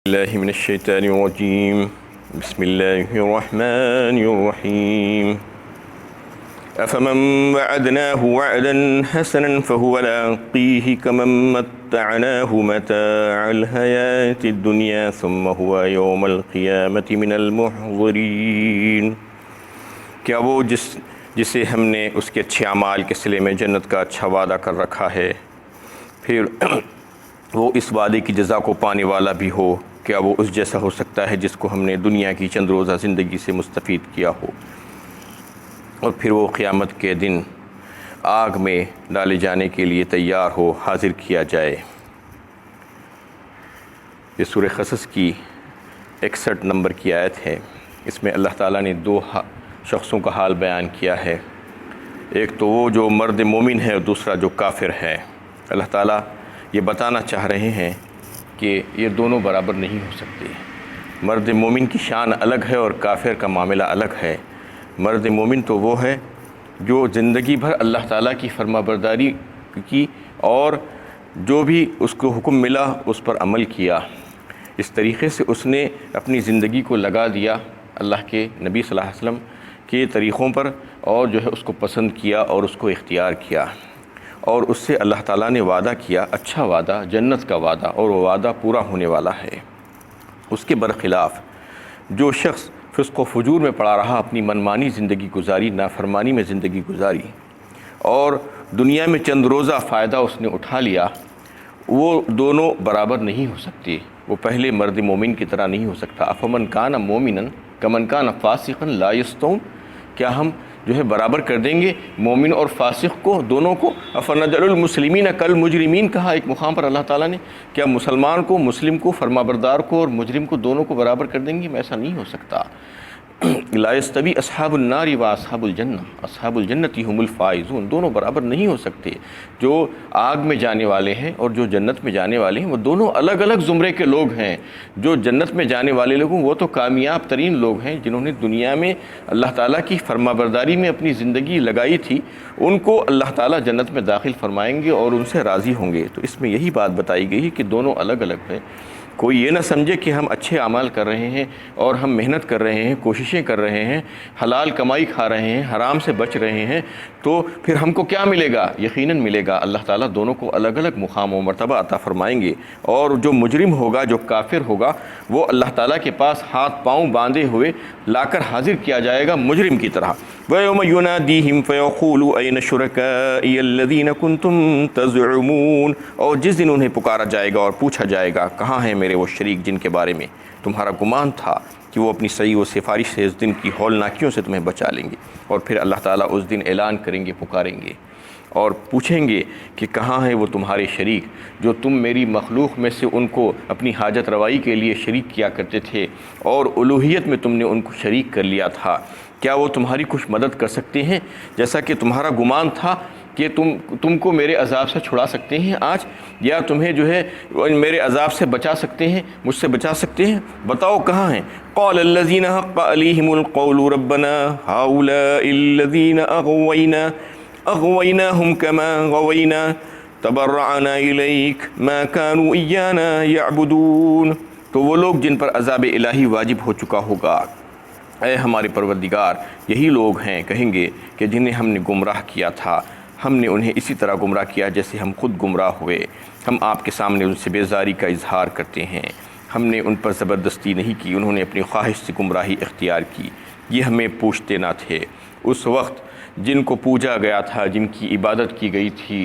الله من الشيطان الرجيم بسم الله الرحمن الرحيم أفمن وعدناه وعدا حسنا فهو لاقيه كمن متعناه متاع الحياة الدنيا ثم هو يوم القيامة من المحضرين۔ کیا وہ جسے ہم نے اس کے اچھے اعمال کے صلے میں جنت کا اچھا وعدہ کر رکھا ہے، پھر وہ اس وعدے کی جزا کو پانے والا بھی ہو، کیا وہ اس جیسا ہو سکتا ہے جس کو ہم نے دنیا کی چند روزہ زندگی سے مستفید کیا ہو، اور پھر وہ قیامت کے دن آگ میں ڈالے جانے کے لیے تیار ہو، حاضر کیا جائے۔ یہ سورہ قصص کی 61 نمبر کی آیت ہے۔ اس میں اللہ تعالیٰ نے دو شخصوں کا حال بیان کیا ہے، ایک تو وہ جو مرد مومن ہے اور دوسرا جو کافر ہے۔ اللہ تعالیٰ یہ بتانا چاہ رہے ہیں کہ یہ دونوں برابر نہیں ہو سکتے۔ مرد مومن کی شان الگ ہے اور کافر کا معاملہ الگ ہے۔ مرد مومن تو وہ ہے جو زندگی بھر اللہ تعالیٰ کی فرما برداری کی اور جو بھی اس کو حکم ملا اس پر عمل کیا، اس طریقے سے اس نے اپنی زندگی کو لگا دیا اللہ کے نبی صلی اللہ علیہ وسلم کے طریقوں پر، اور جو ہے اس کو پسند کیا اور اس کو اختیار کیا، اور اس سے اللہ تعالیٰ نے وعدہ کیا اچھا وعدہ، جنت کا وعدہ، اور وہ وعدہ پورا ہونے والا ہے۔ اس کے برخلاف جو شخص فسق و فجور میں پڑا رہا، اپنی منمانی زندگی گزاری، نافرمانی میں زندگی گزاری، اور دنیا میں چند روزہ فائدہ اس نے اٹھا لیا، وہ دونوں برابر نہیں ہو سکتے۔ وہ پہلے مرد مومن کی طرح نہیں ہو سکتا۔ افمن کان مومنا کمن کان فاسقا لا یستوون، کیا ہم جو ہے برابر کر دیں گے مومن اور فاسق کو، دونوں کو؟ افنجعل المسلمین کالمجرمین کہا ایک مقام پر اللہ تعالیٰ نے، کیا مسلمان کو، مسلم کو، فرما بردار کو اور مجرم کو دونوں کو برابر کر دیں گے؟ ایسا نہیں ہو سکتا۔ لا یستوی اصحاب النار و اصحاب الجنہ، اصحاب الجنۃ هم الفائزون، دونوں برابر نہیں ہو سکتے۔ جو آگ میں جانے والے ہیں اور جو جنت میں جانے والے ہیں وہ دونوں الگ الگ زمرے کے لوگ ہیں۔ جو جنت میں جانے والے لوگ ہیں وہ تو کامیاب ترین لوگ ہیں، جنہوں نے دنیا میں اللہ تعالیٰ کی فرما برداری میں اپنی زندگی لگائی تھی، ان کو اللہ تعالیٰ جنت میں داخل فرمائیں گے اور ان سے راضی ہوں گے۔ تو اس میں یہی بات بتائی گئی کہ دونوں الگ الگ ہیں۔ کوئی یہ نہ سمجھے کہ ہم اچھے اعمال کر رہے ہیں اور ہم محنت کر رہے ہیں، کوششیں کر رہے ہیں، حلال کمائی کھا رہے ہیں، حرام سے بچ رہے ہیں، تو پھر ہم کو کیا ملے گا؟ یقیناً ملے گا، اللہ تعالیٰ دونوں کو الگ الگ مقام و مرتبہ عطا فرمائیں گے۔ اور جو مجرم ہوگا، جو کافر ہوگا، وہ اللہ تعالیٰ کے پاس ہاتھ پاؤں باندھے ہوئے لا کر حاضر کیا جائے گا مجرم کی طرح۔ وَيَوْمَ يُنَادِيهِمْ فَيَقُولُ أَيْنَ شُرَكَائِيَ الَّذِينَ كُنْتُمْ تَزْعُمُونَ، اور جس دن انہیں پکارا جائے گا اور پوچھا جائے گا کہاں ہیں میرے وہ شریک جن کے بارے میں تمہارا گمان تھا کہ وہ اپنی صحیح و سفارش سے اس دن کی ہولناکیوں سے تمہیں بچا لیں گے۔ اور پھر اللہ تعالیٰ اس دن اعلان کریں گے، پکاریں گے اور پوچھیں گے کہ کہاں ہیں وہ تمہارے شریک جو تم میری مخلوق میں سے ان کو اپنی حاجت روائی کے لیے شریک کیا کرتے تھے اور الوہیت میں تم نے ان کو شریک کر لیا تھا؟ کیا وہ تمہاری کچھ مدد کر سکتے ہیں جیسا کہ تمہارا گمان تھا کہ تم کو میرے عذاب سے چھڑا سکتے ہیں آج، یا تمہیں جو ہے میرے عذاب سے بچا سکتے ہیں، مجھ سے بچا سکتے ہیں؟ بتاؤ کہاں ہیں؟ قال الذين حق عليهم القول ربنا هؤلاء الذين اغويناهم كما غوينا تبرعنا اليك ما كانوا ايانا يعبدون، تو وہ لوگ جن پر عذاب الہی واجب ہو چکا ہوگا، اے ہمارے پروردگار یہی لوگ ہیں، کہیں گے کہ جنہیں ہم نے گمراہ کیا تھا، ہم نے انہیں اسی طرح گمراہ کیا جیسے ہم خود گمراہ ہوئے۔ ہم آپ کے سامنے ان سے بیزاری کا اظہار کرتے ہیں، ہم نے ان پر زبردستی نہیں کی، انہوں نے اپنی خواہش سے گمراہی اختیار کی، یہ ہمیں پوچھتے نہ تھے۔ اس وقت جن کو پوجا گیا تھا، جن کی عبادت کی گئی تھی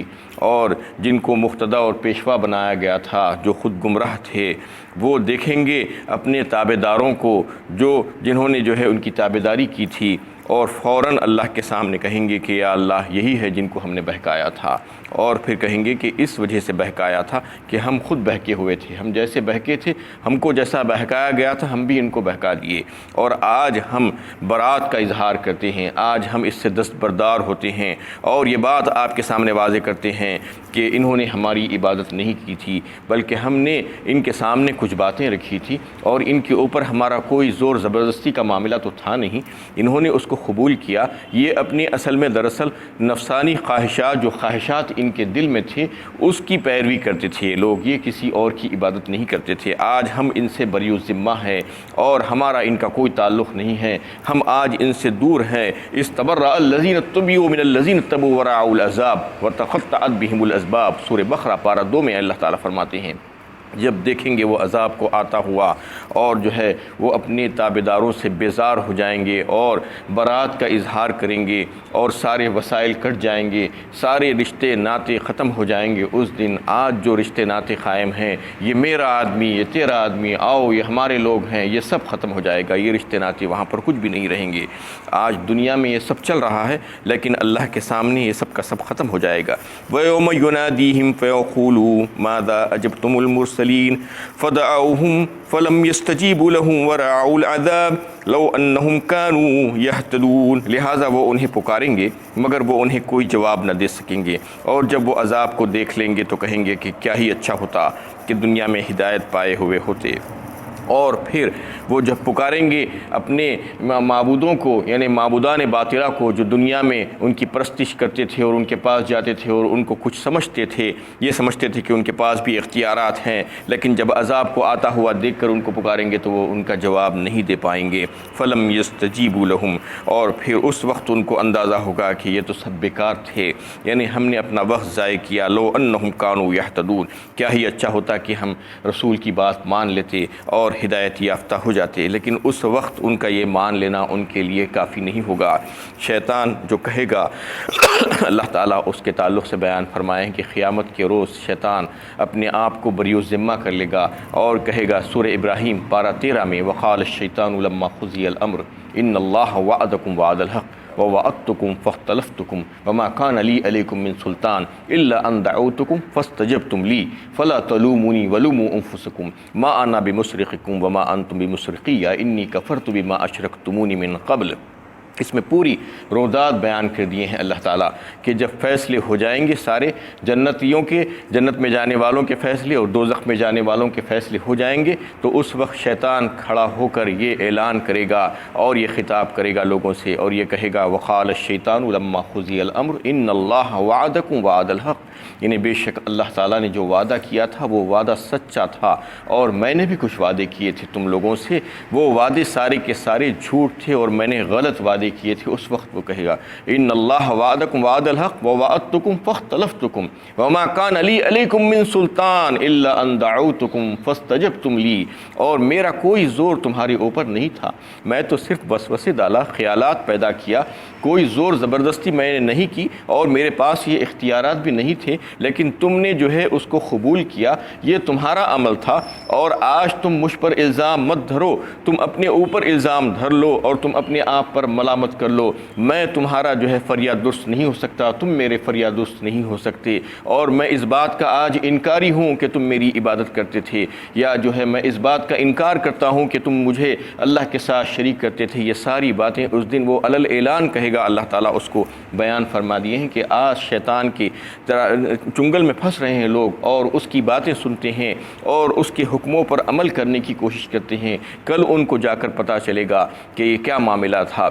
اور جن کو مقتدا اور پیشوا بنایا گیا تھا، جو خود گمراہ تھے، وہ دیکھیں گے اپنے تابع داروں کو جنہوں نے جو ہے ان کی تابع داری کی تھی، اور فوراً اللہ کے سامنے کہیں گے کہ یا اللہ یہی ہے جن کو ہم نے بہکایا تھا، اور پھر کہیں گے کہ اس وجہ سے بہکایا تھا کہ ہم خود بہکے ہوئے تھے، ہم جیسے بہکے تھے، ہم کو جیسا بہکایا گیا تھا ہم بھی ان کو بہکا دیے، اور آج ہم برات کا اظہار کرتے ہیں، آج ہم اس سے دستبردار ہوتے ہیں اور یہ بات آپ کے سامنے واضح کرتے ہیں کہ انہوں نے ہماری عبادت نہیں کی تھی، بلکہ ہم نے ان کے سامنے کچھ باتیں رکھی تھی اور ان کے اوپر ہمارا کوئی زور زبردستی کا معاملہ تو تھا نہیں، انہوں نے اس کو کو قبول کیا، یہ اپنی اصل میں دراصل نفسانی خواہشات، جو خواہشات ان کے دل میں تھے اس کی پیروی کرتے تھے یہ لوگ، یہ کسی اور کی عبادت نہیں کرتے تھے۔ آج ہم ان سے بری الذمہ ہیں اور ہمارا ان کا کوئی تعلق نہیں ہے، ہم آج ان سے دور ہیں۔ استبرأ الذین اتبعوا من الذین اتبعوا ورأوا العذاب وتقطعت بهم الاسباب، سورہ بقرہ پارہ 2 میں اللہ تعالیٰ فرماتے ہیں جب دیکھیں گے وہ عذاب کو آتا ہوا اور جو ہے وہ اپنے تابعداروں سے بیزار ہو جائیں گے اور برات کا اظہار کریں گے اور سارے وسائل کٹ جائیں گے، سارے رشتے ناطے ختم ہو جائیں گے اس دن۔ آج جو رشتے ناطے قائم ہیں، یہ میرا آدمی، یہ تیرا آدمی، آؤ یہ ہمارے لوگ ہیں، یہ سب ختم ہو جائے گا، یہ رشتے ناطے وہاں پر کچھ بھی نہیں رہیں گے۔ آج دنیا میں یہ سب چل رہا ہے لیکن اللہ کے سامنے یہ سب کا سب ختم ہو جائے گا۔ وَيَوْمَ يُنَادِيهِمْ فَيَقُولُ مَاذَا أَجَبْتُمُ الْمُرْسَلِينَ فدعوهم فلم يستجيبوا لهم ورأوا العذاب لو انهم كانوا يهتدون، لہٰذا وہ انہیں پکاریں گے مگر وہ انہیں کوئی جواب نہ دے سکیں گے، اور جب وہ عذاب کو دیکھ لیں گے تو کہیں گے کہ کیا ہی اچھا ہوتا کہ دنیا میں ہدایت پائے ہوئے ہوتے۔ اور پھر وہ جب پکاریں گے اپنے معبودوں کو، یعنی معبودان باطلہ کو جو دنیا میں ان کی پرستش کرتے تھے اور ان کے پاس جاتے تھے اور ان کو کچھ سمجھتے تھے، یہ سمجھتے تھے کہ ان کے پاس بھی اختیارات ہیں، لیکن جب عذاب کو آتا ہوا دیکھ کر ان کو پکاریں گے تو وہ ان کا جواب نہیں دے پائیں گے۔ فلم یستجیبوا لہم، اور پھر اس وقت ان کو اندازہ ہوگا کہ یہ تو سب بیکار تھے، یعنی ہم نے اپنا وقت ضائع کیا۔ لو انہم کانوا یہتدون، کیا ہی اچھا ہوتا کہ ہم رسول کی بات مان لیتے اور ہدایت یافتہ ہو جاتے، لیکن اس وقت ان کا یہ مان لینا ان کے لیے کافی نہیں ہوگا۔ شیطان جو کہے گا اللہ تعالیٰ اس کے تعلق سے بیان فرمائیں کہ قیامت کے روز شیطان اپنے آپ کو بری الذمہ کر لے گا اور کہے گا سورہ ابراہیم پارہ 13 میں وقال الشیطان لما قضی الامر ان اللہ وعدکم وعد الحق ووعدتکم فاختلفتکم وما کان لی علیکم من سلطان الا ان دعوتکم فاستجبتم لی فلا تلومونی ولوموا انفسکم ما انا بمصرخکم وما انتم بمصرخی انی کفرت بما اشرکتمونی من قبل۔ اس میں پوری رودات بیان کر دیے ہیں اللہ تعالیٰ کہ جب فیصلے ہو جائیں گے سارے جنتیوں کے، جنت میں جانے والوں کے فیصلے اور دوزخ میں جانے والوں کے فیصلے ہو جائیں گے تو اس وقت شیطان کھڑا ہو کر یہ اعلان کرے گا اور یہ خطاب کرے گا لوگوں سے اور یہ کہے گا وقال الشیطان لما قضی الامر ان اللہ وعدکم وعد الحق، یعنی بے شک اللہ تعالیٰ نے جو وعدہ کیا تھا وہ وعدہ سچا تھا اور میں نے بھی کچھ وعدے کیے تھے تم لوگوں سے، وہ وعدے سارے کے سارے جھوٹ تھے اور میں نے غلط وعدے کیے تھے۔ اس وقت وہ کہے گا ان اللہ وعدکم وعد الحق ووعدتکم فاختلفتکم وما کان لی علیکم من سلطان الا ان دعوتکم فاستجبتم لی، اور میرا کوئی زور تمہارے اوپر نہیں تھا، میں تو صرف وسوسے ڈالا، خیالات پیدا کیا، کوئی زور زبردستی میں نے نہیں کی اور میرے پاس یہ اختیارات بھی نہیں تھے، لیکن تم نے جو ہے اس کو قبول کیا، یہ تمہارا عمل تھا اور آج تم مجھ پر الزام مت دھرو، تم اپنے اوپر الزام دھر لو اور تم اپنے آپ پر ملامت کر لو، میں تمہارا جو ہے فریاد درست نہیں ہو سکتا، تم میرے فریاد درست نہیں ہو سکتے، اور میں اس بات کا آج انکاری ہوں کہ تم میری عبادت کرتے تھے، یا جو ہے میں اس بات کا انکار کرتا ہوں کہ تم مجھے اللہ کے ساتھ شریک کرتے تھے۔ یہ ساری باتیں اس دن وہ علل اعلان کہے گا، اللہ تعالیٰ اس کو بیان فرما دیے ہیں کہ آج شیطان کی چنگل میں پھنس رہے ہیں لوگ اور اس کی باتیں سنتے ہیں اور اس کے حکموں پر عمل کرنے کی کوشش کرتے ہیں، کل ان کو جا کر پتہ چلے گا کہ یہ کیا معاملہ تھا،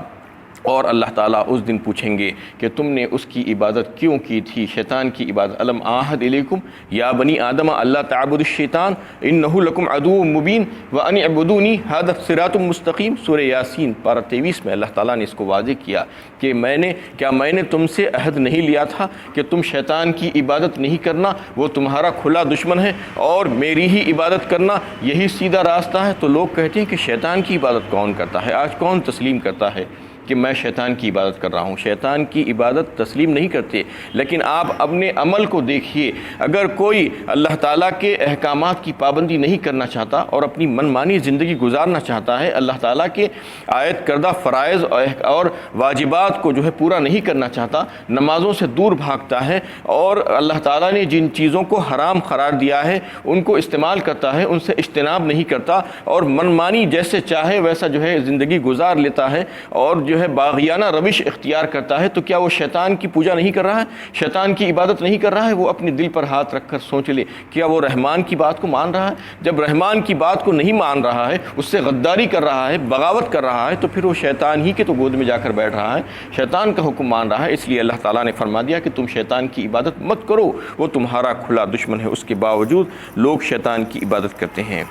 اور اللہ تعالیٰ اس دن پوچھیں گے کہ تم نے اس کی عبادت کیوں کی تھی، شیطان کی عبادت۔ الم اعہد الیکم یا بنی آدم اللہ تعبدوا الشیطان انہ لکم عدو مبین وان اعبدونی ھذا صراط مستقیم، سورہ یاسین پارہ 23 میں اللہ تعالیٰ نے اس کو واضح کیا کہ میں نے تم سے عہد نہیں لیا تھا کہ تم شیطان کی عبادت نہیں کرنا، وہ تمہارا کھلا دشمن ہے، اور میری ہی عبادت کرنا یہی سیدھا راستہ ہے۔ تو لوگ کہتے ہیں کہ شیطان کی عبادت کون کرتا ہے؟ آج کون تسلیم کرتا ہے کہ میں شیطان کی عبادت کر رہا ہوں؟ شیطان کی عبادت تسلیم نہیں کرتے، لیکن آپ اپنے عمل کو دیکھیے، اگر کوئی اللہ تعالیٰ کے احکامات کی پابندی نہیں کرنا چاہتا اور اپنی منمانی زندگی گزارنا چاہتا ہے، اللہ تعالیٰ کے عائد کردہ فرائض اور واجبات کو جو ہے پورا نہیں کرنا چاہتا، نمازوں سے دور بھاگتا ہے اور اللہ تعالیٰ نے جن چیزوں کو حرام قرار دیا ہے ان کو استعمال کرتا ہے، ان سے اجتناب نہیں کرتا اور منمانی جیسے چاہے ویسا جو ہے زندگی گزار لیتا ہے، اور جو ہے باغیانہ روش اختیار کرتا ہے تو کیا وہ شیطان کی پوجا نہیں کر رہا ہے، شیطان کی عبادت نہیں کر رہا ہے؟ وہ اپنے دل پر ہاتھ رکھ کر سوچ لے، کیا وہ رحمان کی بات کو مان رہا ہے؟ جب رحمان کی بات کو نہیں مان رہا ہے، اس سے غداری کر رہا ہے، بغاوت کر رہا ہے، تو پھر وہ شیطان ہی کے تو گود میں جا کر بیٹھ رہا ہے، شیطان کا حکم مان رہا ہے۔ اس لیے اللہ تعالیٰ نے فرما دیا کہ تم شیطان کی عبادت مت کرو، وہ تمہارا کھلا دشمن ہے۔ اس کے باوجود لوگ شیطان کی عبادت کرتے ہیں۔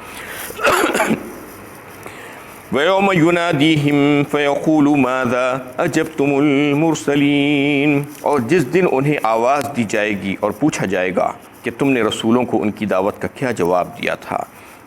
وَيَوْمَ يُنَادِيهِمْ فَيَقُولُ مَاذَا أَجَبْتُمُ الْمُرْسَلِينَ، اور جس دن انہیں آواز دی جائے گی اور پوچھا جائے گا کہ تم نے رسولوں کو ان کی دعوت کا کیا جواب دیا تھا،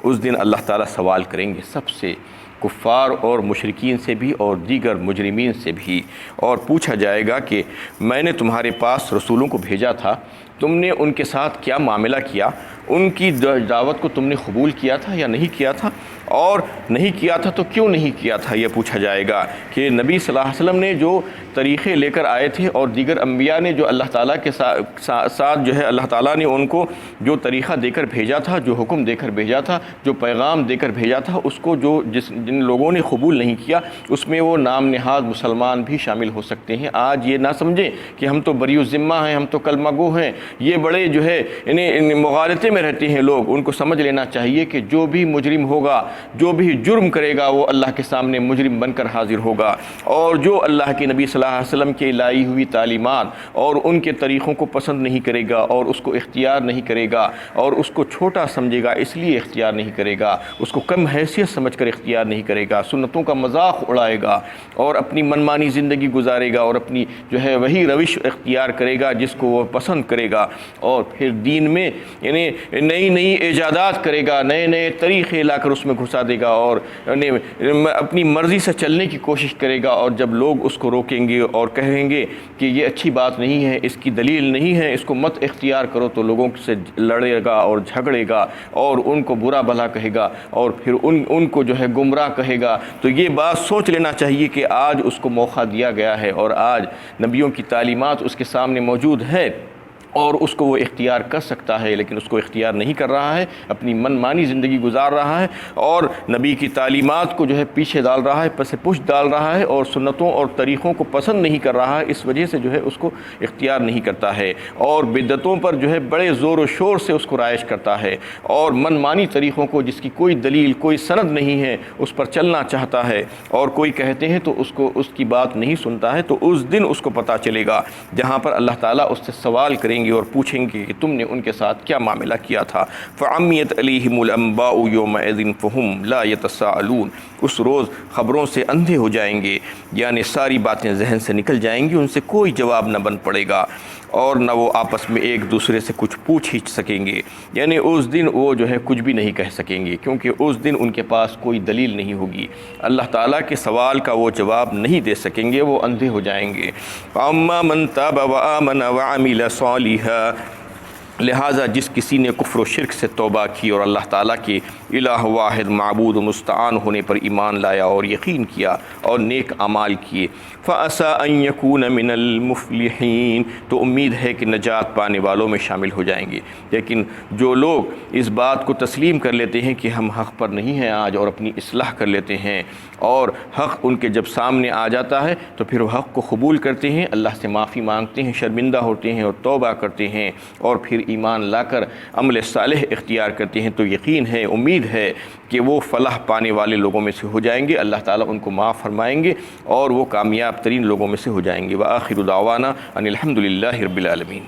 اس دن اللہ تعالیٰ سوال کریں گے سب سے، کفار اور مشرکین سے بھی اور دیگر مجرمین سے بھی، اور پوچھا جائے گا کہ میں نے تمہارے پاس رسولوں کو بھیجا تھا، تم نے ان کے ساتھ کیا معاملہ کیا، ان کی دعوت کو تم نے قبول کیا تھا یا نہیں کیا تھا، اور نہیں کیا تھا تو کیوں نہیں کیا تھا؟ یہ پوچھا جائے گا کہ نبی صلی اللہ علیہ وسلم نے جو طریقے لے کر آئے تھے اور دیگر انبیاء نے جو اللہ تعالیٰ کے ساتھ جو ہے اللہ تعالیٰ نے ان کو جو طریقہ دے کر بھیجا تھا، جو حکم دے کر بھیجا تھا، جو پیغام دے کر بھیجا تھا، اس کو جن لوگوں نے قبول نہیں کیا، اس میں وہ نام نہاد مسلمان بھی شامل ہو سکتے ہیں۔ آج یہ نہ سمجھیں کہ ہم تو بری الذمہ ہیں، ہم تو کلمہ گو ہیں، یہ بڑے جو ہے انہیں مغالطے میں رہتے ہیں لوگ۔ ان کو سمجھ لینا چاہیے کہ جو بھی مجرم ہوگا، جو بھی جرم کرے گا، وہ اللہ کے سامنے مجرم بن کر حاضر ہوگا، اور جو اللہ کے نبی صلی اللہ علیہ وسلم کے لائی ہوئی تعلیمات اور ان کے طریقوں کو پسند نہیں کرے گا اور اس کو اختیار نہیں کرے گا اور اس کو چھوٹا سمجھے گا اس لیے اختیار نہیں کرے گا، اس کو کم حیثیت سمجھ کر اختیار نہیں کرے گا، سنتوں کا مذاق اڑائے گا اور اپنی منمانی زندگی گزارے گا اور اپنی جو ہے وہی روش اختیار کرے گا جس کو وہ پسند کرے گا، اور پھر دین میں یعنی نئی نئی ایجادات کرے گا، نئے نئے طریقے لا کر اس میں گھسا دے گا اور اپنی مرضی سے چلنے کی کوشش کرے گا، اور جب لوگ اس کو روکیں گے اور کہیں گے کہ یہ اچھی بات نہیں ہے، اس کی دلیل نہیں ہے، اس کو مت اختیار کرو، تو لوگوں سے لڑے گا اور جھگڑے گا اور ان کو برا بھلا کہے گا اور پھر ان کو جو ہے گمراہ کہے گا۔ تو یہ بات سوچ لینا چاہیے کہ آج اس کو موقع دیا گیا ہے اور آج نبیوں کی تعلیمات اس کے سامنے موجود ہے اور اس کو وہ اختیار کر سکتا ہے، لیکن اس کو اختیار نہیں کر رہا ہے، اپنی من مانی زندگی گزار رہا ہے اور نبی کی تعلیمات کو جو ہے پیچھے ڈال رہا ہے، پس پش ڈال رہا ہے اور سنتوں اور طریقوں کو پسند نہیں کر رہا ہے، اس وجہ سے جو ہے اس کو اختیار نہیں کرتا ہے اور بدعتوں پر جو ہے بڑے زور و شور سے اس کو رائج کرتا ہے اور من مانی طریقوں کو جس کی کوئی دلیل کوئی سند نہیں ہے اس پر چلنا چاہتا ہے، اور کوئی کہتے ہیں تو اس کی بات نہیں سنتا ہے۔ تو اس دن اس کو پتہ چلے گا جہاں پر اللہ تعالیٰ اس سے سوال کریں گے اور پوچھیں گے کہ تم نے ان کے ساتھ کیا معاملہ کیا تھا۔ فعمیت علیہم الانباء یومئذ فہم لا یتساءلون، اس روز خبروں سے اندھے ہو جائیں گے، یعنی ساری باتیں ذہن سے نکل جائیں گی، ان سے کوئی جواب نہ بن پڑے گا اور نہ وہ آپس میں ایک دوسرے سے کچھ پوچھ ہی سکیں گے، یعنی اس دن وہ جو ہے کچھ بھی نہیں کہہ سکیں گے کیونکہ اس دن ان کے پاس کوئی دلیل نہیں ہوگی، اللہ تعالیٰ کے سوال کا وہ جواب نہیں دے سکیں گے، وہ اندھے ہو جائیں گے۔ فَأَمَّا مَن تَابَ وَآمَنَ وَعَمِلَ صَالِحًا، لہٰذا جس کسی نے کفر و شرک سے توبہ کی اور اللہ تعالیٰ کے الہ واحد معبود و مستعان ہونے پر ایمان لایا اور یقین کیا اور نیک اعمال کیے، فَعَسَىٰ أَن يَكُونَ مِنَ الْمُفْلِحِينَ، تو امید ہے کہ نجات پانے والوں میں شامل ہو جائیں گے۔ لیکن جو لوگ اس بات کو تسلیم کر لیتے ہیں کہ ہم حق پر نہیں ہیں آج اور اپنی اصلاح کر لیتے ہیں اور حق ان کے جب سامنے آ جاتا ہے تو پھر وہ حق کو قبول کرتے ہیں، اللہ سے معافی مانگتے ہیں، شرمندہ ہوتے ہیں اور توبہ کرتے ہیں اور پھر ایمان لا کر عمل صالح اختیار کرتے ہیں، تو یقین ہے، امید ہے کہ وہ فلاح پانے والے لوگوں میں سے ہو جائیں گے، اللہ تعالیٰ ان کو معاف فرمائیں گے اور وہ کامیاب ترین لوگوں میں سے ہو جائیں گے۔ وآخر دعوانا ان الحمد للہ رب العالمین۔